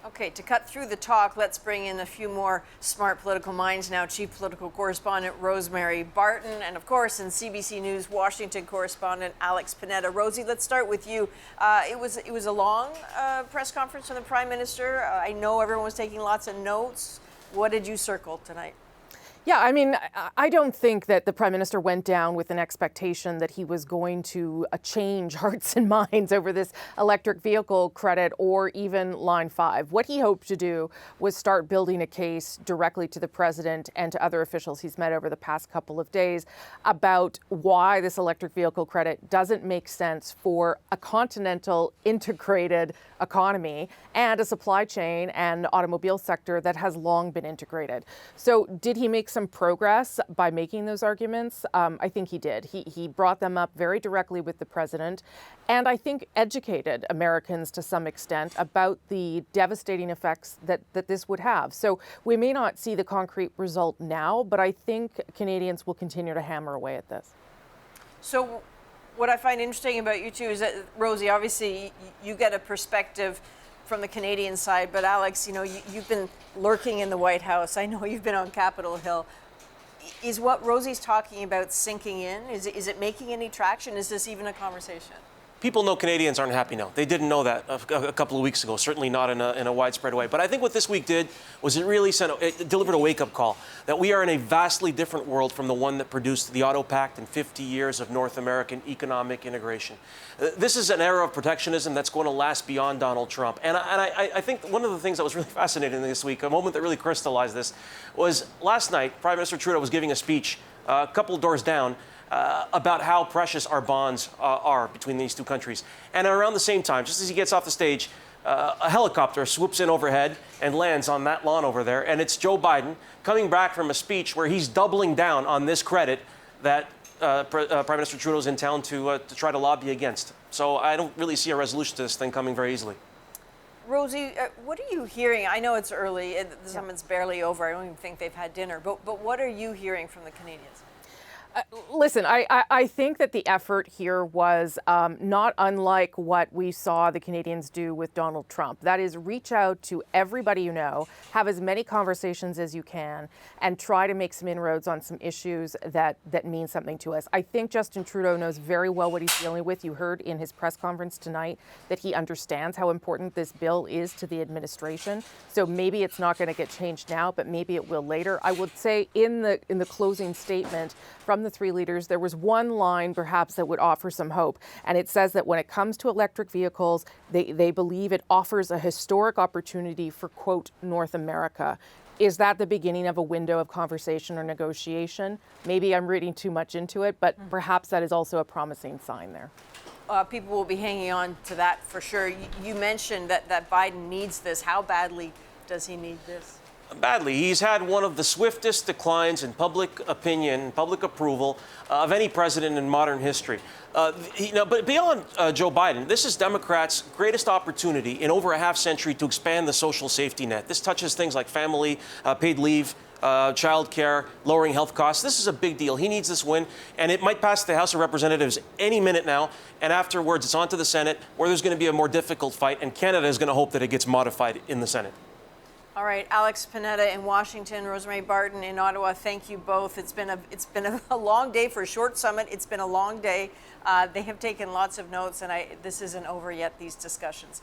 Okay, to cut through the talk, let's bring in a few more smart political minds now. Chief political correspondent Rosemary Barton, and of course, in CBC News Washington correspondent Alex Panetta. Rosie, let's start with you. It was a long press conference from the Prime Minister. I know everyone was taking lots of notes. What did you circle tonight? Yeah, I mean, I don't think that the Prime Minister went down with an expectation that he was going to change hearts and minds over this electric vehicle credit or even Line 5. What he hoped to do was start building a case directly to the President and to other officials he's met over the past couple of days about why this electric vehicle credit doesn't make sense for a continental integrated economy and a supply chain and automobile sector that has long been integrated. So did he make some progress by making those arguments? I think he did. He brought them up very directly with the President, and I think educated Americans to some extent about the devastating effects that this would have. So we may not see the concrete result now, but I think Canadians will continue to hammer away at this. So what I find interesting about you two is that, Rosie, obviously you get a perspective from the Canadian side, but Alex, you know, you've been lurking in the White House. I know you've been on Capitol Hill. Is what Rosie's talking about sinking in? Is it making any traction? Is this even a conversation? People know Canadians aren't happy now. They didn't know that a couple of weeks ago, certainly not in a widespread way. But I think what this week did was it delivered a wake-up call that we are in a vastly different world from the one that produced the Auto Pact and 50 years of North American economic integration. This is an era of protectionism that's going to last beyond Donald Trump. And I think one of the things that was really fascinating this week, a moment that really crystallized this, was last night, Prime Minister Trudeau was giving a speech a couple doors down about how precious our bonds are between these two countries. And around the same time, just as he gets off the stage, a helicopter swoops in overhead and lands on that lawn over there. And it's Joe Biden coming back from a speech where he's doubling down on this credit that Prime Minister Trudeau's in town to try to lobby against. So I don't really see a resolution to this thing coming very easily. Rosie, what are you hearing? I know it's early, the summit's barely over. I don't even think they've had dinner. But what are you hearing from the Canadians? Listen, I think that the effort here was not unlike what we saw the Canadians do with Donald Trump. That is, reach out to everybody you know, have as many conversations as you can, and try to make some inroads on some issues that mean something to us. I think Justin Trudeau knows very well what he's dealing with. You heard in his press conference tonight that he understands how important this bill is to the administration. So maybe it's not going to get changed now, but maybe it will later. I would say in the closing statement from the three leaders, there was one line perhaps that would offer some hope. And it says that when it comes to electric vehicles, they believe it offers a historic opportunity for, quote, North America. Is that the beginning of a window of conversation or negotiation? Maybe I'm reading too much into it, but perhaps that is also a promising sign there. People will be hanging on to that for sure. You mentioned that Biden needs this. How badly does he need this? Badly. He's had one of the swiftest declines in public opinion, public approval of any president in modern history. But beyond Joe Biden, this is Democrats' greatest opportunity in over a half century to expand the social safety net. This touches things like family, paid leave, child care, lowering health costs. This is a big deal. He needs this win, and it might pass the House of Representatives any minute now. And afterwards, it's on to the Senate, where there's going to be a more difficult fight, and Canada is going to hope that it gets modified in the Senate. All right, Alex Panetta in Washington, Rosemary Barton in Ottawa. Thank you both. It's been a long day for a short summit. It's been a long day. They have taken lots of notes, and this isn't over yet, these discussions.